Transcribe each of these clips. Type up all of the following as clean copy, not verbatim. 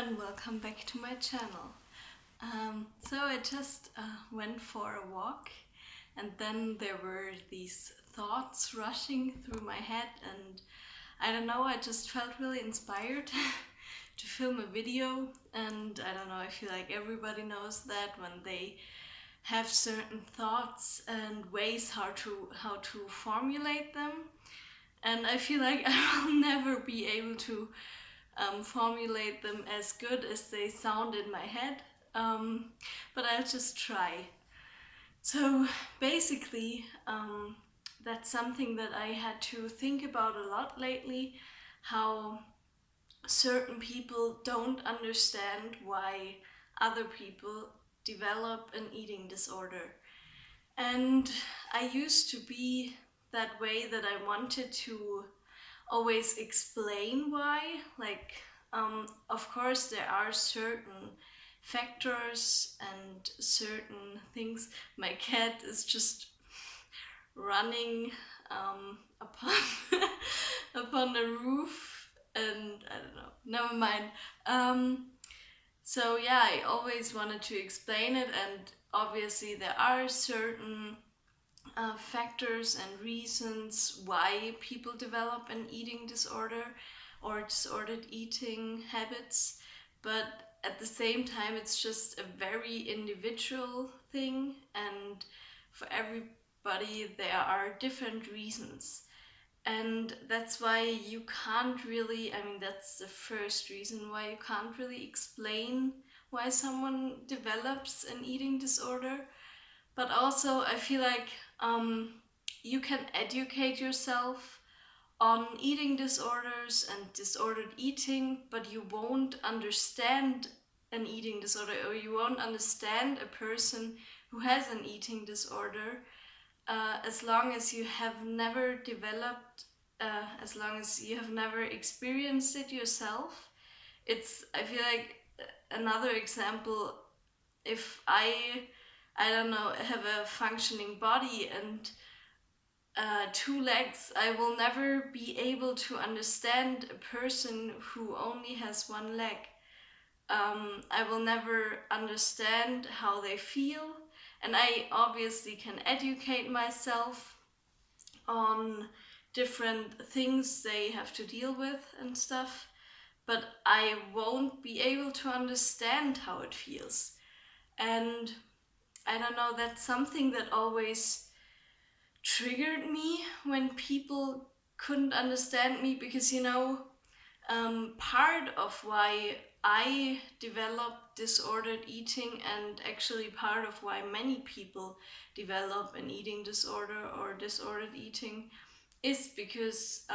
and welcome back to my channel. So I just went for a walk, and then there were these thoughts rushing through my head, and I don't know, I just felt really inspired to film a video. And I don't know, I feel like everybody knows that when they have certain thoughts and ways how to formulate them, and I feel like I will never be able to formulate them as good as they sound in my head, but I'll just try. So basically, that's something that I had to think about a lot lately, how certain people don't understand why other people develop an eating disorder. And I used to be that way, that I wanted to always explain why. Like, of course, there are certain factors and certain things. My cat is just running upon upon the roof, and I don't know. Never mind. So yeah, I always wanted to explain it, and obviously there are certain factors and reasons why people develop an eating disorder or disordered eating habits, but at the same time it's just a very individual thing, and for everybody there are different reasons. And that's why you can't really, I mean, that's the first reason why you can't really explain why someone develops an eating disorder. But also, I feel like you can educate yourself on eating disorders and disordered eating, but you won't understand an eating disorder, or you won't understand a person who has an eating disorder as long as you have never developed, as long as you have never experienced it yourself. I feel like another example, if I don't know, have a functioning body and two legs, I will never be able to understand a person who only has one leg. I will never understand how they feel, and I obviously can educate myself on different things they have to deal with and stuff, but I won't be able to understand how it feels. And I don't know, that's something that always triggered me when people couldn't understand me, because part of why I developed disordered eating, and actually part of why many people develop an eating disorder or disordered eating, is because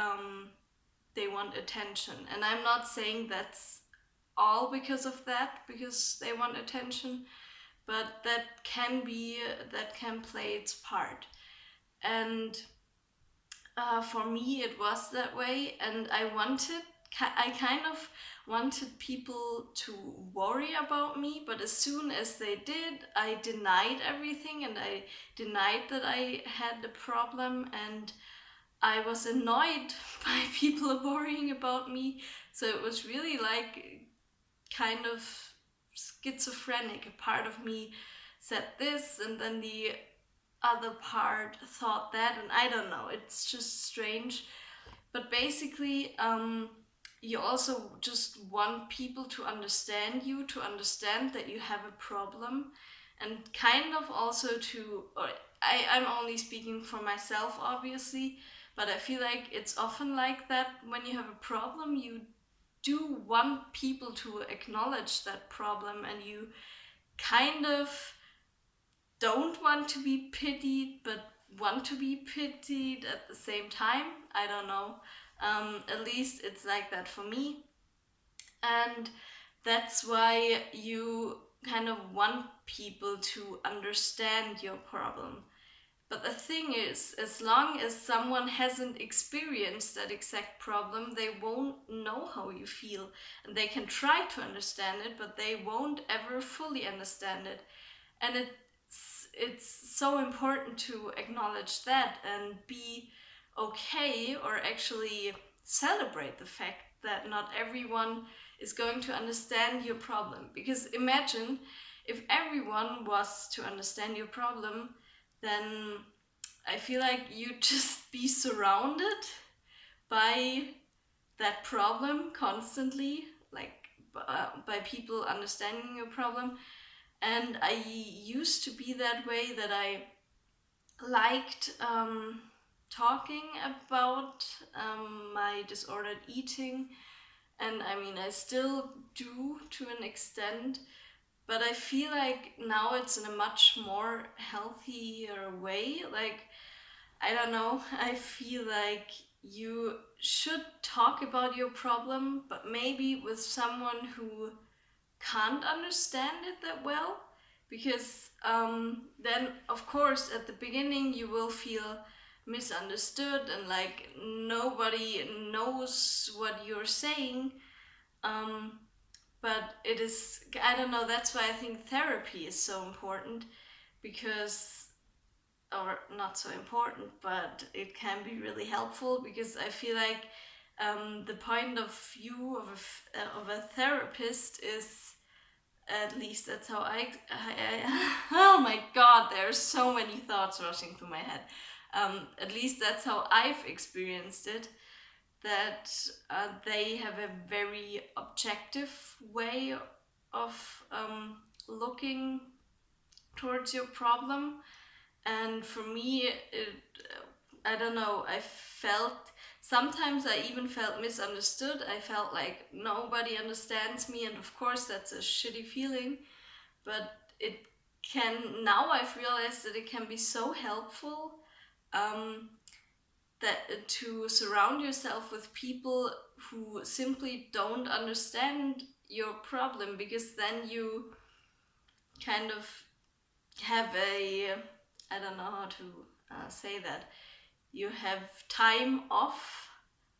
they want attention. And I'm not saying that's all because of that, because they want attention, but that can play its part. And for me it was that way, and I kind of wanted people to worry about me, but as soon as they did, I denied everything, and I denied that I had the problem, and I was annoyed by people worrying about me. So it was really like kind of schizophrenic. A part of me said this, and then the other part thought that, and I don't know, it's just strange. But basically, you also just want people to understand you, to understand that you have a problem, and kind of also I'm only speaking for myself, obviously, but I feel like it's often like that. When you have a problem, you do want people to acknowledge that problem, and you kind of don't want to be pitied, but want to be pitied at the same time. I don't know. At least it's like that for me. And that's why you kind of want people to understand your problem. But the thing is, as long as someone hasn't experienced that exact problem, they won't know how you feel. And they can try to understand it, but they won't ever fully understand it. And it's so important to acknowledge that and be okay, or actually celebrate the fact that not everyone is going to understand your problem. Because imagine if everyone was to understand your problem, then I feel like you'd just be surrounded by that problem constantly, like by people understanding your problem. And I used to be that way, that I liked talking about my disordered eating. And I mean, I still do to an extent, but I feel like now it's in a much more healthier way. Like, I don't know, I feel like you should talk about your problem, but maybe with someone who can't understand it that well. Because then, of course, at the beginning, you will feel misunderstood and like nobody knows what you're saying. Um, but it is, I don't know, that's why I think therapy is so important. Because, or not so important, but it can be really helpful, because I feel like the point of view of a therapist is, at least that's how oh my god, there are so many thoughts rushing through my head. At least that's how I've experienced it, that they have a very objective way of looking towards your problem. And for me, I don't know, I felt, sometimes I even felt misunderstood. I felt like nobody understands me, and of course that's a shitty feeling. But it can, now I've realized that it can be so helpful, um, that to surround yourself with people who simply don't understand your problem, because then you kind of have a, I don't know how to say that, you have time off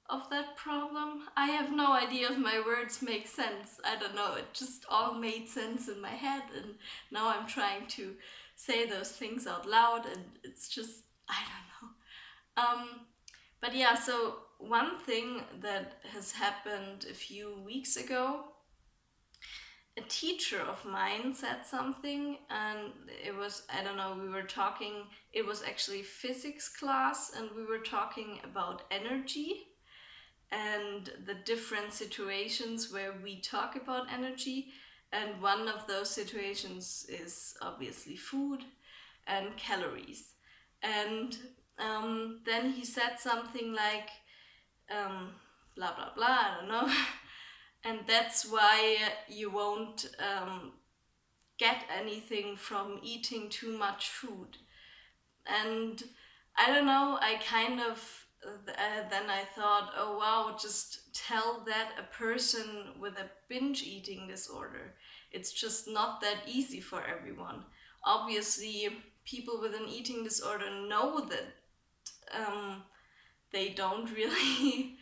of that problem. I have no idea if my words make sense. I don't know, it just all made sense in my head, and now I'm trying to say those things out loud, and it's just, I don't know. But yeah, so one thing that has happened a few weeks ago, a teacher of mine said something, and it was, I don't know, we were talking, it was actually physics class, and we were talking about energy and the different situations where we talk about energy. And one of those situations is obviously food and calories. And then he said something like, blah blah blah, I don't know. And that's why you won't get anything from eating too much food. And I don't know, I kind of, then I thought, oh wow, just tell that a person with a binge eating disorder. It's just not that easy for everyone. Obviously, people with an eating disorder know that they don't really,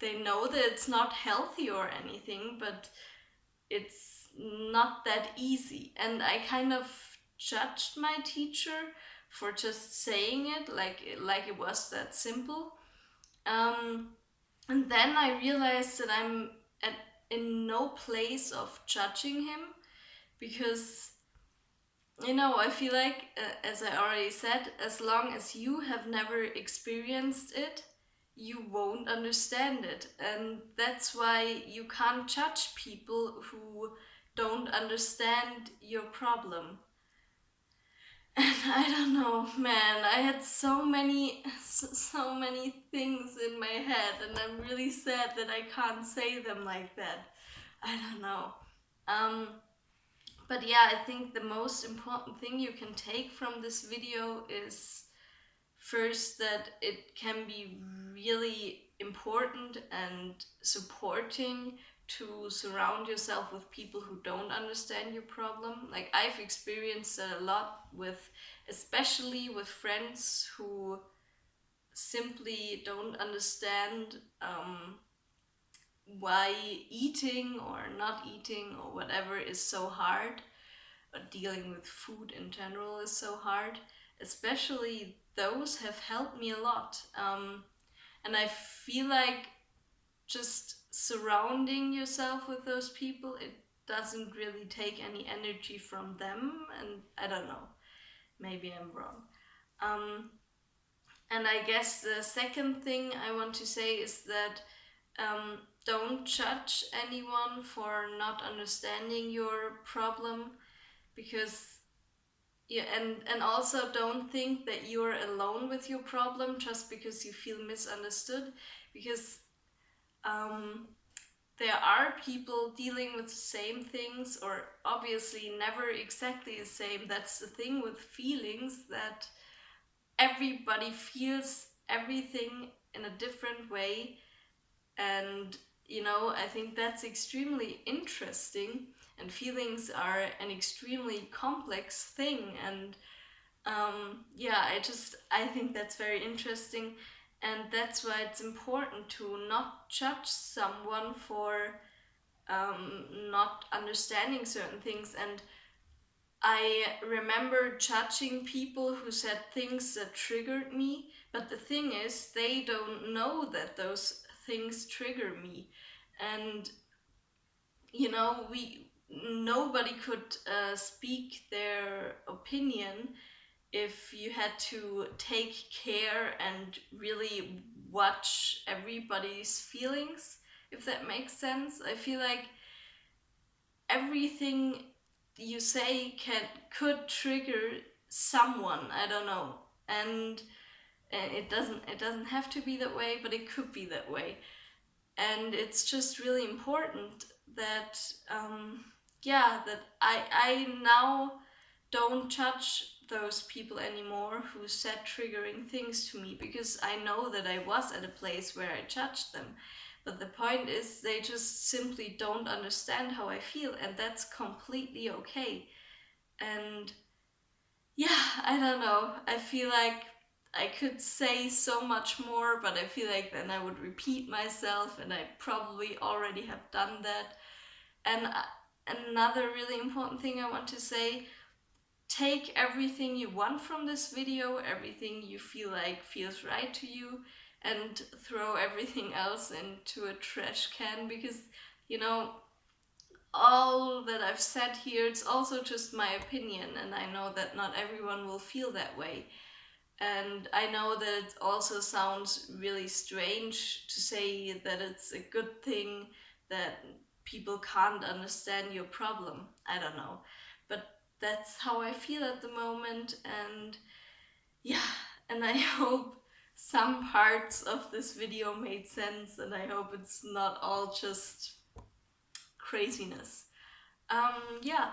they know that it's not healthy or anything, but it's not that easy. And I kind of judged my teacher for just saying it like it was that simple. And then I realized that I'm in no place of judging him, because I feel like, as I already said, as long as you have never experienced it, you won't understand it. And that's why you can't judge people who don't understand your problem. And I don't know, man, I had so many things in my head, and I'm really sad that I can't say them like that. I don't know. Um, but yeah, I think the most important thing you can take from this video is, first, that it can be really important and supporting to surround yourself with people who don't understand your problem. Like, I've experienced that a lot with, especially with friends who simply don't understand why eating or not eating or whatever is so hard, or dealing with food in general is so hard. Especially those have helped me a lot. And I feel like just surrounding yourself with those people, it doesn't really take any energy from them. And I don't know, maybe I'm wrong. And I guess the second thing I want to say is that don't judge anyone for not understanding your problem, because yeah, and also don't think that you're alone with your problem just because you feel misunderstood, because um, there are people dealing with the same things, or obviously never exactly the same. That's the thing with feelings, that everybody feels everything in a different way. And I think that's extremely interesting, and feelings are an extremely complex thing. And yeah, I think that's very interesting, and that's why it's important to not judge someone for not understanding certain things. And I remember judging people who said things that triggered me, but the thing is, they don't know that those things trigger me. And we nobody could speak their opinion if you had to take care and really watch everybody's feelings, if that makes sense. I feel like everything you say could trigger someone, I don't know. And it doesn't have to be that way, but it could be that way. And it's just really important that yeah, that I now don't judge those people anymore who said triggering things to me, because I know that I was at a place where I judged them. But the point is, they just simply don't understand how I feel, and that's completely okay. And yeah, I don't know. I feel like I could say so much more, but I feel like then I would repeat myself, and I probably already have done that. And another really important thing I want to say: take everything you want from this video, everything you feel like feels right to you, and throw everything else into a trash can, because you know all that I've said here, it's also just my opinion, and I know that not everyone will feel that way. And I know that it also sounds really strange to say that it's a good thing that people can't understand your problem. I don't know. But that's how I feel at the moment. And yeah, and I hope some parts of this video made sense, and I hope it's not all just craziness. Yeah,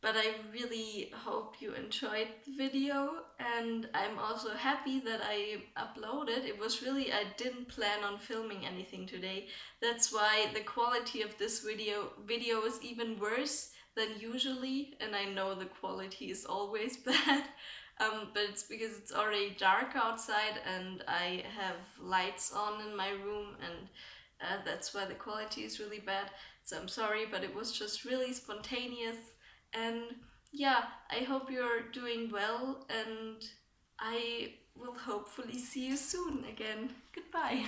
but I really hope you enjoyed the video, and I'm also happy that I uploaded. It was really, I didn't plan on filming anything today. That's why the quality of this video is even worse than usually, and I know the quality is always bad. But it's because it's already dark outside and I have lights on in my room, and that's why the quality is really bad. So I'm sorry, but it was just really spontaneous. And yeah, I hope you're doing well, and I will hopefully see you soon again. Goodbye.